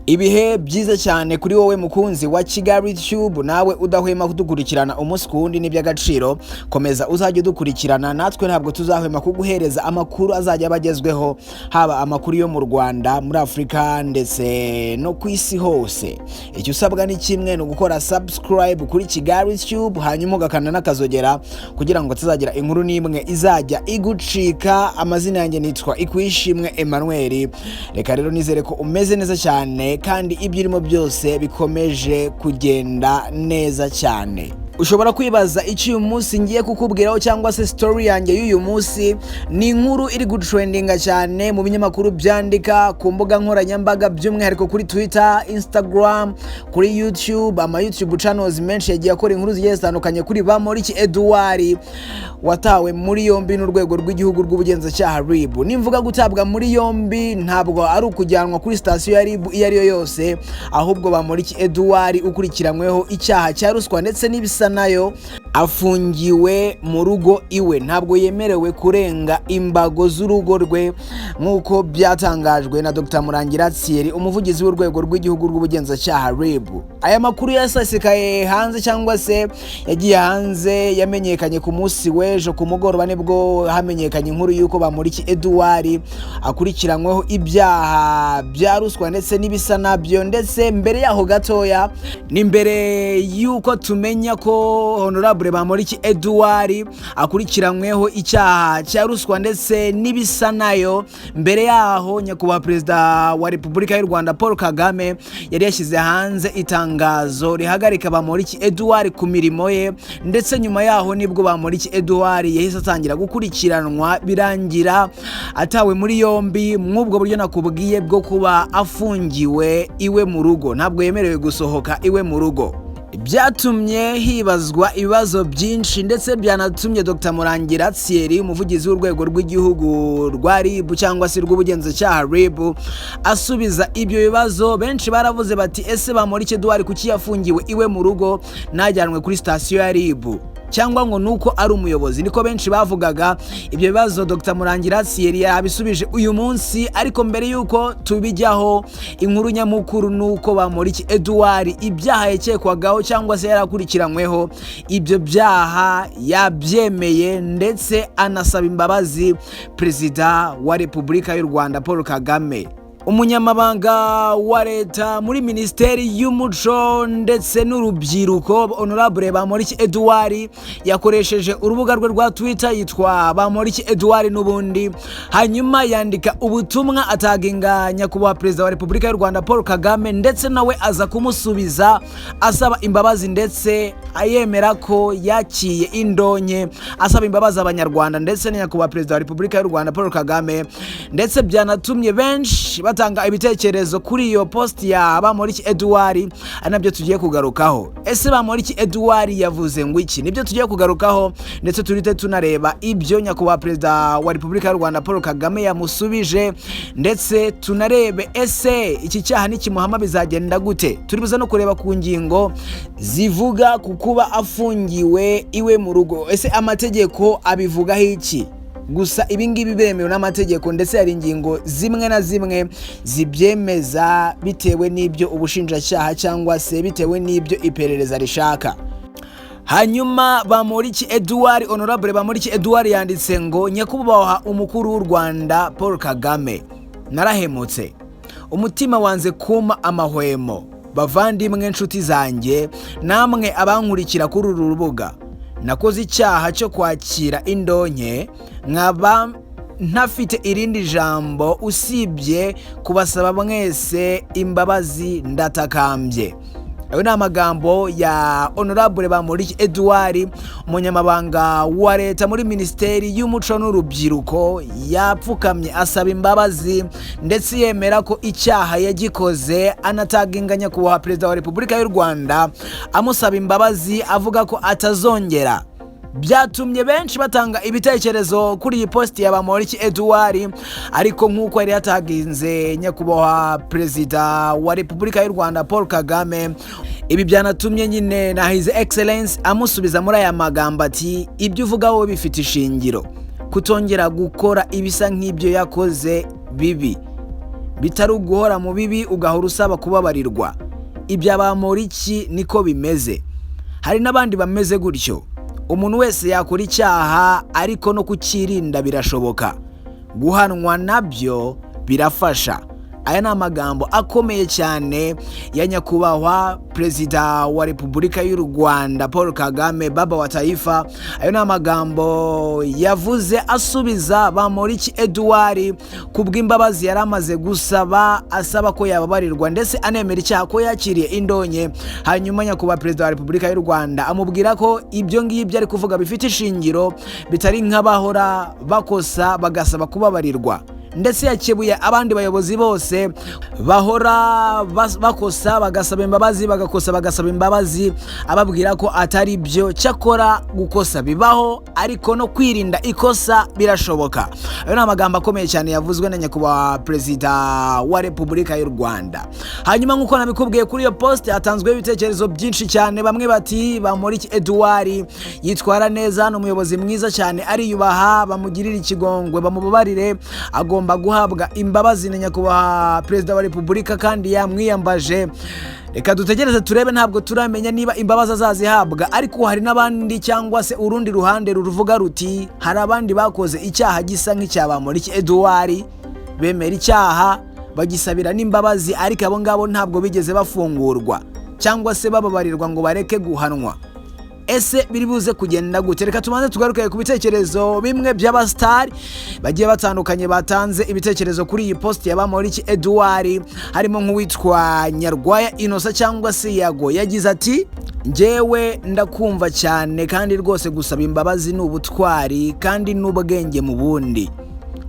Ibihe byiza cyane kuri wowe mukunzi wa Kigali Tube, nawe udahwema kudukurikirana umunsi ku wundi n'iby'agaciro. Komeza uzajye dukurikirana, natwe ntabwo tuzahwema kuguhereza amakuru azajya abagezweho, haba amakuru yo mu Rwanda, muri Afrika ndetse no ku isi hose. Icyo usabwa ni kimwe, no gukora subscribe kuri Kigali Tube, hanyuma ugakanda n'akazogera kugira ngo tuzagira inkuru n'imwe izajya igucika. Amazina yanjye nitwa Ikwishimwe Emmanuel. Reka rero nizere ko umeze neza cyane kandi ibyirimo byose bikomeje kugenda neza cyane. Ushobora kwibaza icyo uyu munsi ngiye kukubwiraho cyangwa se story yanjye y'uyu munsi. Ni inkuru iri gutrendinga cyane mu binyamakuru byandika, ku mbuga nkoranyambaga, by'umwihariko kuri Twitter, Instagram, kuri YouTube. YouTube channels menshi yagiye akora inkuru zigiye zitandukanye kuri Bamporiki Edouard watawe muri yombi n'urwego rw'igihugu rw'ubugenzacyaha RIB. Nimvuga gutabwa muri yombi, ntabwo ari ukujyanwa kuri station ya RIB iyo ariyo yose, ahubwo Bamporiki Edouard ukurikiranyweho icyaha cya ruswa ndetse n'ibisa nayo afungiwe mu rugo iwe. Ntabwo yemerewe kurenga imbago z'urugo rwe nk'uko byatangajwe na Dr. Murangira Thierry, umuvugizi w'urwego rw'igihugu rw'ubugenzacyaha RIB. Aya makuru yasasikaye hanze cyangwa se yagiye hanze, yamenyekanye ku munsi w'ejo ku mugoroba, nibwo hamenyekanye inkuru y'uko Bamporiki Edouard akurikiranyweho ibyaha bya ruswa ndetse n'ibisa nabyo. Ndetse mbere yaho gatoya, ni mbere y'uko tumenya ko Honorable Bamporiki Edouard akurikiranyweho icyaha cya ruswa ndetse n'ibisa nayo, mbere yaho nyakubahwa Perezida wa Repubulika y'u Rwanda Paul Kagame yari yashyize hanze itangazo rihagarika Bamporiki Edouard ku mirimo ye. Ndetse nyuma yaho nibwo Bamporiki Edouard yahise atangira gukurikiranwa, birangira atawe muri yombi mw'ubwo buryo nakubwiye bwo kuba afungiwe iwe mu rugo. Ntabwo yemerewe gusohoka iwe mu rugo. Byatumye hibazwa ibibazo byinshi, ndetse byanatumye Dr. Murangira Thierry, umuvugizi w'urwego rw'igihugu rwa RIB cyangwa se rw'ubugenzacyaha RIB, asubiza ibyo bibazo. Benshi baravuze bati, ese Bamporiki Edouard kuki yafungiwe iwe mu rugo najyanwe kuri station ya RIB, cyangwa ngo nuko ari umuyobozi? Niko benshi bavugaga. Ibyo bibazo Dr. Murangira Thierry yabisubije uyu munsi, ariko mbere yuko tubijyaho, inkuru nyamukuru nuko Bamporiki Edouard ibyaha yakekwagaho cyangwa se yarakurikiranyweho, ibyo byaha yabyemeye ndetse anasaba imbabazi Perezida wa Repubulika y'u Rwanda Paul Kagame. Umunyamabanga wa leta muri Minisiteri y'Umuco ndetse n'Urubyiruko Honorable Bamporiki Edouard yakoresheje urubuga rwe rwa Twitter, yitwa Bamporiki Edouard n'ubundi, hanyuma yandika ubutumwa ataginga nyakubahwa Perezida wa Repubulika y'u Rwanda Paul Kagame, ndetse nawe aza kumusubiza asaba imbabazi ndetse ayemera ko yakiye indonke, asaba imbabazi abanyarwanda ndetse na nyakubahwa Perezida wa Repubulika y'u Rwanda Paul Kagame. Ndetse byanatumye benshi batanga ibitekerezo kuri iyo post ya Bamporiki Edouard, anabyo tugiye kugarukaho. Ese Bamporiki Edouard yavuze ngo iki? Nibyo tugiye kugarukaho, ndetse turite tunareba ibyo nyakubahwa Perezida wa Repubulika y'u Rwanda Paul Kagame yamusubije, ndetse tunarebe ese iki cyaha nikimuhama bizagenda gute. Turibuza no kureba ku ngingo zivuga ku kuba afungiwe iwe mu rugo. Ese amategeko abivugaho iki? Gusa ibingibi biremewe n'amategeko, ndetse hari ingingo zimwe na zimwe zibyemeza bitewe n'ibyo ubushinjacyaha cyangwa se bitewe n'ibyo iperereza rishaka. Hanyuma Bamporiki Edouard, Honorable Bamporiki Edouard yanditse ngo, nyakubahwa umukuru w'u Rwanda Paul Kagame, narahemutse, umutima wanze kuma amahwemo. Bavandimwe nshuti zanjye, namwe abankurikira kuri uru rubuga, nakoze icyaha cyo kwakira indonke, nkaba ntafite irindi jambo usibye kubasaba mwese imbabazi, ndatakambye. Ayo ni amagambo ya Honorable Bamporiki Edouard, umunyamabanga wa leta muri Minisiteri y'Umuco n'Urubyiruko, yapfukamye asaba imbabazi ndetse yemera ko icyaha yagikoze, anataginga nyakubahwa Perezida wa Repubulika y'u Rwanda amusaba imbabazi, avuga ko atazongera. Byatumye benshi batanga ibitekerezo kuri iyi post ya Bamporiki Edouard, ariko nk'uko yari yataginze nyakubahwa Perezida wa Repubulika y'u Rwanda Paul Kagame, ibi byanatumye nyine na His Excellence amusubiza muri aya magambo ati, ibyo uvuga wowe bifite ishingiro, kutongera gukora ibisa nk'ibyo yakoze bibi. bitari uguhora mu bibi ugahora usaba kubabarirwa. Ibya Bamporiki niko bimeze. Hari n'abandi bameze gutyo. Umuntu wese yakora icyaha ariko no kukirinda birashoboka. Guhanwa nabyo birafasha. Aya ni amagambo akomeye cyane ya nyakubahwa Perezida wa Repubulika y'u Rwanda Paul Kagame, baba wa taifa. Ayo ni amagambo yavuze asubiza Bamporiki Edouard kubw'imbabazi yari amaze gusaba, asaba ko yababarirwa ndetse anemera icyaha ko yakiriye indonke. Hanyuma nyakubahwa Perezida wa Repubulika y'u Rwanda amubwira ko ibyo ngibyo ari kuvuga bifite ishingiro, bitari nk'abahora bakosa bagasaba kubabarirwa. Ndetse yakebuye abandi bayobozi bose bahora bakosa bagasaba imbabazi, bagakosa bagasaba imbabazi, ababwira ko atari byo. Cyakora gukosa bibaho ariko no kwirinda ikosa birashoboka. Ayo ni amagambo akomeye cyane yavuzwe na nyakubahwa Perezida wa Repubulika y'u Rwanda. Hanyuma nk'uko nabikubwiye kuri iyo post hatanzweho ibitekerezo byinshi cyane. Bamwe bati Bamporiki Edouard yitwara neza, ni umuyobozi mwiza cyane, ariyubaha, bamugirira ikigongwe, bamubabarire, agomba guhabwa imbabazi na nyakubahwa Perezida wa Repubulika kandi yamwiyambaje. Reka dutegereze turebe, ntabwo turamenya niba imbabazi azazihabwa. Ariko hari n'abandi cyangwa se urundi ruhande ruvuga ruti hari abandi bakoze icyaha gisa nk'icya Bamporiki Edouard, bemera icyaha bagisabira n'imbabazi, ariko abo ngabo ntabwo bigeze bafungurwa cyangwa se bababarirwa ngo bareke guhanwa. Ese biri buze kugenda gute? Reka tumanze tugaruke ku bitekerezo bimwe by'abastari bagiye batandukanye batanze ibitekerezo kuri iyi post ya Bamporiki Edouard. Harimo nk'uwitwa Nyarwanda Inosa cyangwa se Yago, yagize ati njyewe ndakumva cyane kandi rwose gusaba imbabazi ni ubutwari kandi n'ubwenge mu bundi.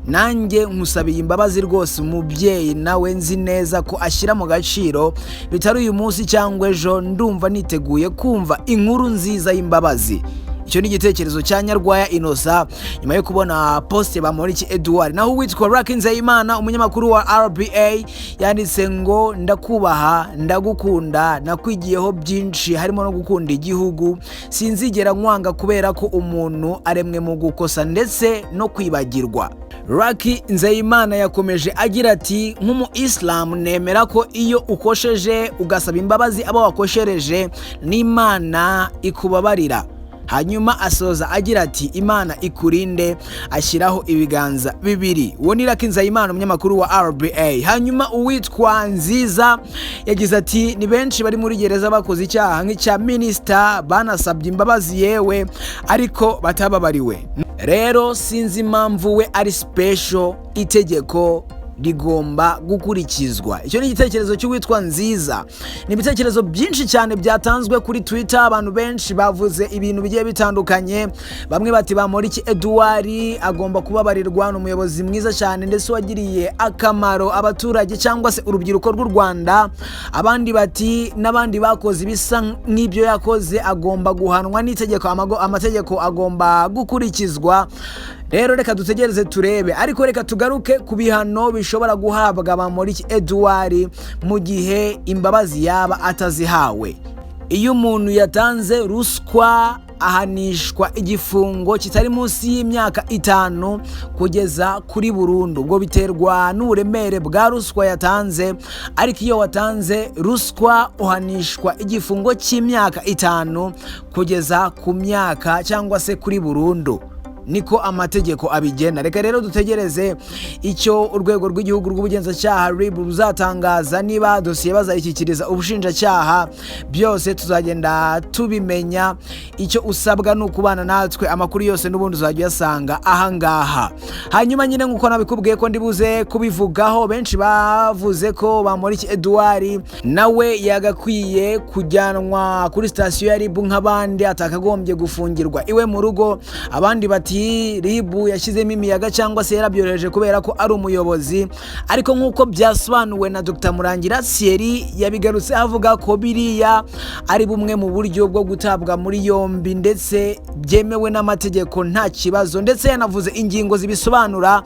Nanjye nkusabiye imbabazi rwose umubyeyi, nawe nzi neza ko ashyira mu gaciro, bitari uyu munsi cyangwa ejo. Ndumva niteguye kumva inkuru nziza y'imbabazi. Icyo ni igitekerezo cya Nyarwanda Inosa nyuma yo kubona post ya Bamporiki Edouard. Naho witwa Rakinzeyimana, umunyamakuru wa RBA, yanditse ngo ndakubaha, ndagukunda, nakwigiyeho byinshi harimo no gukunda igihugu, sinzigera nkwanga kubera ko umuntu aremwe mu gukosa ndetse no kwibagirwa. Rakinzeyimana yakomeje agira ati nk'umu Islam nemera ko iyo ukosheje ugasaba imbabazi abo wakoshereje n'Imana ikubabarira. Hanyuma asoza agira ati Imana ikurinde, ashyiraho ibiganza bibiri. Uwo ni Rakinzeyimana, umunyamakuru wa RBA. Hanyuma uwitwa Nziza yagize ati ni benshi bari muri gereza bakoze icyaha nk'icya minisita, banasabye imbabazi yewe ariko batababariwe. Rero sinzi impamvu we ari special, itegeko rigomba gukurikizwa. Icyo ni igitekerezo cy'uwitwa Nziza. Ni ibitekerezo byinshi cyane byatanzwe kuri Twitter, abantu benshi bavuze ibintu bigiye bitandukanye. Bamwe bati Bamporiki Edouard agomba kubabarirwa, ni umuyobozi mwiza cyane ndetse wagiriye akamaro abaturage cyangwa se urubyiruko rw'u Rwanda. Abandi bati n'abandi bakoze ibisa nk'ibyo yakoze agomba guhanwa n'itegeko, amategeko agomba gukurikizwa. Rero reka dutegereze turebe, ariko reka tugaruke ku bihano bishobora guhabwa Bamporiki Edouard mu gihe imbabazi yaba atazihawe. Iyo umuntu yatanze ruswa ahanishwa igifungo kitari munsi y'imyaka 5 kugeza kuri burundu. Ubwo biterwa n'uburemere bwa ruswa yatanze, ariko iyo watanze ruswa uhanishwa igifungo cy'imyaka 5 kugeza ku myaka cyangwa se kuri burundu. Niko amategeko abigena. Reka rero dutegereze icyo urwego rw'igihugu rw'ubugenzacyaha RIB ruzatangaza, niba dosiye bazayishyikiriza ubushinjacyaha. Byose tuzagenda tubimenya. Icyo usabwa ni ukubana natwe, amakuru yose n'ubundi uzajya uyasanga ahangaha. Hanyuma nyine nk'uko nabikubwiye ko ndibuze kubivugaho, benshi bavuze ko Bamporiki Edouard nawe yagakwiye kujyanwa kuri sitasiyo ya RIB nk'abandi, atakagombye gufungirwa iwe mu rugo. Abandi bati RIB yashyizemo imiyaga cyangwa se yarabyohereje kubera ko ari umuyobozi. Ariko nk'uko byasobanuwe na Dr Murangira Thierry, yabigarutse avuga ko biriya ari bumwe mu buryo bwo gutabwa muri yombi ndetse byemewe n'amategeko nta kibazo, ndetse yanavuze ingingo zibisobanura.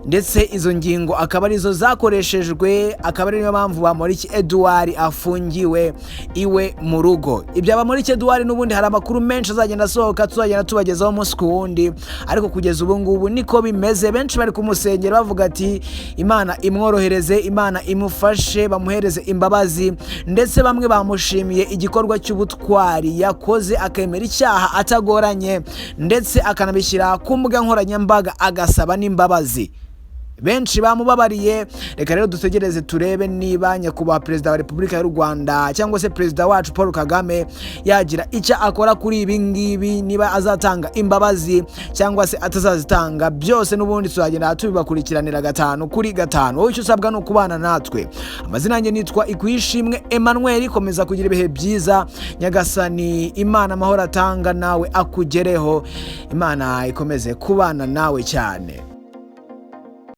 ndetse izo ngingo akaba arizo zakoreshejwe, akaba ari niyo mpamvu Bamporiki Edouard afungiwe iwe mu rugo. Ibyo Bamporiki Edouard n'ubundi hari amakuru menshi azagenda asohoka tuzagenda tubagezaho umunsi ku wundi, ariko kugeza ubu ngubu niko bimeze. Benshi bari kumusengera bavuga ati Imana imworohereze, Imana imufashe, bamuhereze imbabazi, ndetse bamwe bamushimiye igikorwa cy'ubutwari yakoze akemera icyaha atagoranye, ndetse akanabishyira ku mbuga nkoranyambaga agasaba n'imbabazi. Benshi bamubabariye. Reka rero dutegereze turebe niba nyakubahwa perezida wa Repubulika y'u Rwanda cyangwa se perezida wacu Paul Kagame yagira icyo akora kuri ibi ngibi, niba azatanga imbabazi cyangwa se atazazitanga. Byose n'ubundi tuzagenda tubibakurikiranira 5 kuri 5. Wowe icyo usabwa ni ukubana natwe. Amazina yanjye nitwa Ikwishimwe Emmanuel. Komeza kugira ibihe byiza. Nyagasani Imana amahoro atanga nawe akugereho. Imana ikomeze kubana nawe cyane.